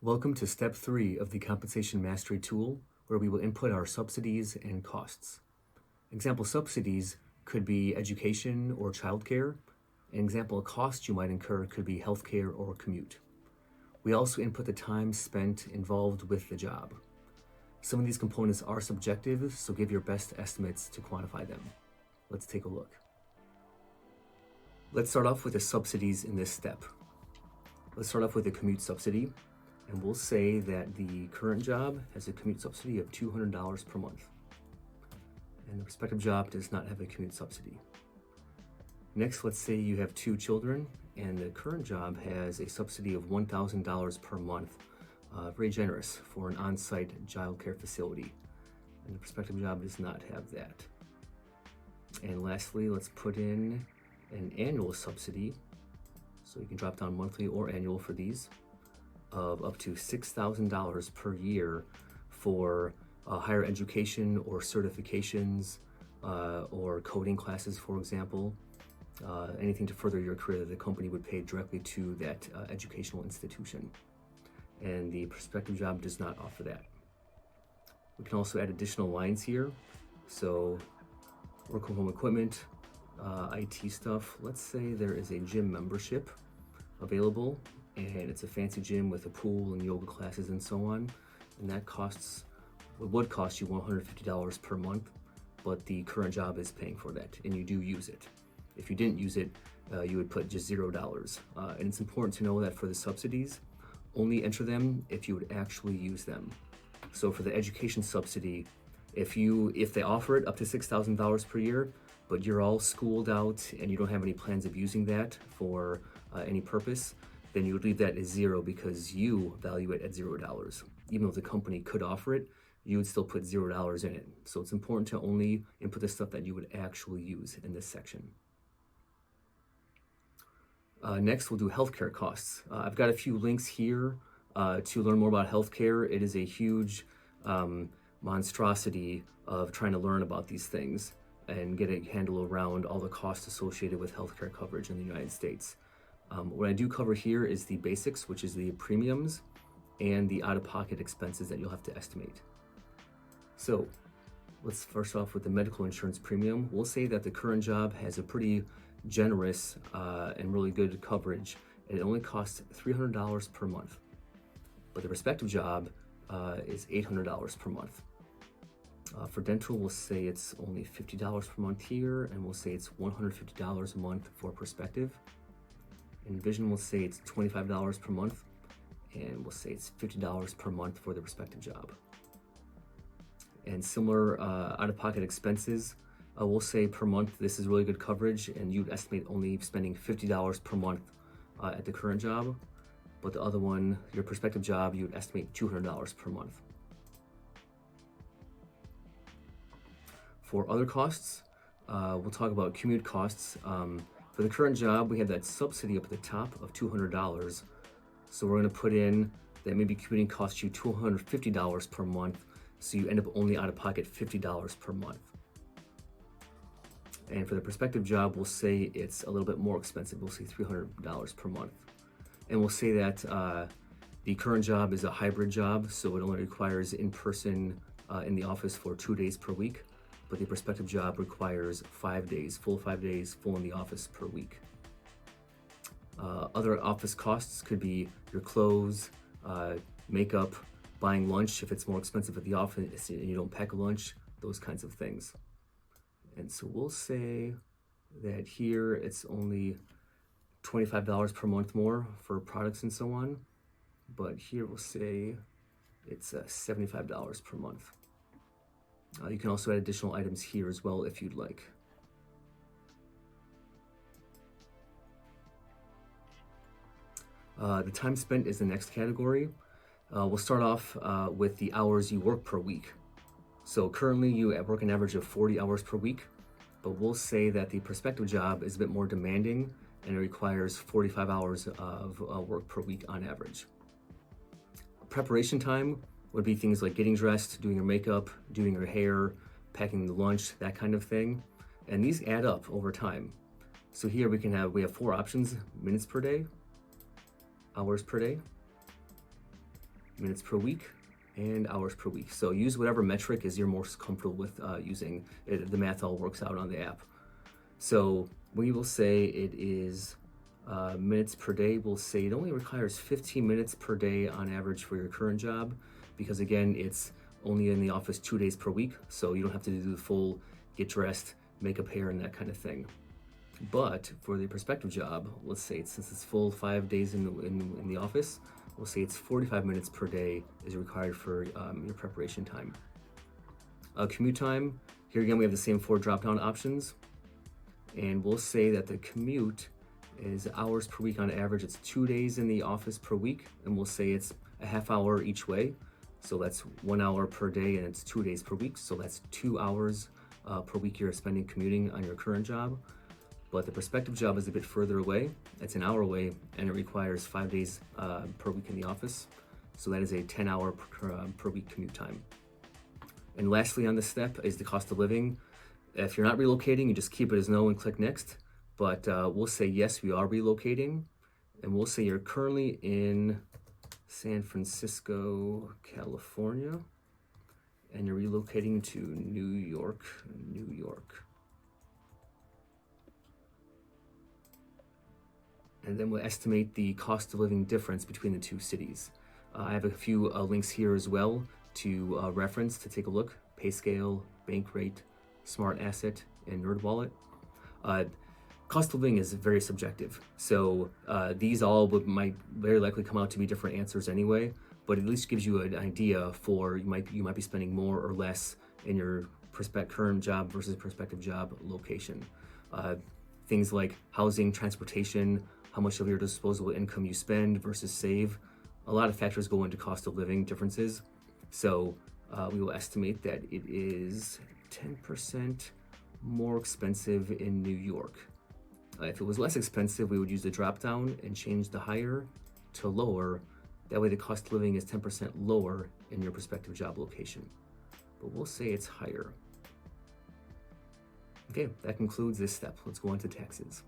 Welcome to step 3 of the Compensation Mastery tool, where we will input our subsidies and costs. Example subsidies could be education or childcare. An example cost you might incur could be healthcare or commute. We also input the time spent involved with the job. Some of these components are subjective, so give your best estimates to quantify them. Let's take a look. Let's start off with the subsidies in this step. Let's start off with a commute subsidy. And we'll say that the current job has a commute subsidy of $200 per month. And the prospective job does not have a commute subsidy. Next, let's say you have 2 children and the current job has a subsidy of $1,000 per month. Very generous for an on-site child care facility. And the prospective job does not have that. And lastly, let's put in an annual subsidy. So you can drop down monthly or annual for these, of up to $6,000 per year for higher education or certifications or coding classes, for example. Anything to further your career that the company would pay directly to that educational institution. And the prospective job does not offer that. We can also add additional lines here. So work from home equipment, IT stuff. Let's say there is a gym membership available, and it's a fancy gym with a pool and yoga classes and so on, and that would cost you $150 per month, but the current job is paying for that, and you do use it. If you didn't use it, you would put just $0. And it's important to know that for the subsidies, only enter them if you would actually use them. So for the education subsidy, if they offer it up to $6,000 per year, but you're all schooled out and you don't have any plans of using that for any purpose, then you would leave that as 0 because you value it at $0. Even though the company could offer it, you would still put $0 in it. So it's important to only input the stuff that you would actually use in this section. Next, we'll do healthcare costs. I've got a few links here to learn more about healthcare. It is a huge monstrosity of trying to learn about these things and get a handle around all the costs associated with healthcare coverage in the United States. What I do cover here is the basics, which is the premiums and the out-of-pocket expenses that you'll have to estimate. So let's first off with the medical insurance premium. We'll say that the current job has a pretty generous and really good coverage, and it only costs $300 per month. But the respective job is $800 per month. For dental, we'll say it's only $50 per month here, and we'll say it's $150 a month for perspective. In vision, we'll say it's $25 per month, and we'll say it's $50 per month for the respective job. And similar out-of-pocket expenses, we'll say per month this is really good coverage, and you'd estimate only spending $50 per month at the current job, but the other one, your prospective job, you'd estimate $200 per month. For other costs, we'll talk about commute costs. For the current job, we have that subsidy up at the top of $200. So we're going to put in that maybe commuting costs you $250 per month, so you end up only out of pocket $50 per month. And for the prospective job, we'll say it's a little bit more expensive. We'll say $300 per month. And we'll say that the current job is a hybrid job, so it only requires in-person in the office for 2 days per week. But the prospective job requires 5 days, full 5 days, full in the office per week. Other office costs could be your clothes, makeup, buying lunch if it's more expensive at the office and you don't pack a lunch, those kinds of things. And so we'll say that here it's only $25 per month more for products and so on. But here we'll say it's $75 per month. You can also add additional items here as well if you'd like. The time spent is the next category. We'll start off with the hours you work per week. So currently you work an average of 40 hours per week, but we'll say that the prospective job is a bit more demanding and it requires 45 hours of work per week on average. Preparation time would be things like getting dressed, doing your makeup, doing your hair, packing the lunch, that kind of thing. And these add up over time. So here we have 4 options: minutes per day, hours per day, minutes per week, and hours per week. So use whatever metric is you're most comfortable with using. The math all works out on the app. So we will say it is minutes per day. We'll say it only requires 15 minutes per day on average for your current job, because again, it's only in the office 2 days per week. So you don't have to do the full get dressed, makeup, hair, and that kind of thing. But for the prospective job, let's say since it's full 5 days in the office, we'll say it's 45 minutes per day is required for your preparation time. Commute time, here again we have the same 4 drop-down options, and we'll say that the commute is hours per week on average. It's 2 days in the office per week, and we'll say it's a half hour each way. So that's 1 hour per day, and it's 2 days per week. So that's 2 hours per week you're spending commuting on your current job. But the prospective job is a bit further away. It's an hour away, and it requires 5 days per week in the office. So that is a 10-hour per week commute time. And lastly on this step is the cost of living. If you're not relocating, you just keep it as no and click next. But we'll say yes, we are relocating. And we'll say you're currently in San Francisco, California, and you're relocating to New York. And then we'll estimate the cost of living difference between the 2 cities. I have a few links here as well to reference to take a look. PayScale, Bankrate, Smart Asset, and NerdWallet. Cost of living is very subjective, so these all might very likely come out to be different answers anyway, but at least gives you an idea for you might be spending more or less in your current job versus prospective job location. Things like housing, transportation, how much of your disposable income you spend versus save. A lot of factors go into cost of living differences. So we will estimate that it is 10% more expensive in New York. If it was less expensive, we would use the drop down and change the higher to lower. That way the cost of living is 10% lower in your prospective job location. But we'll say it's higher. Okay, that concludes this step. Let's go on to taxes.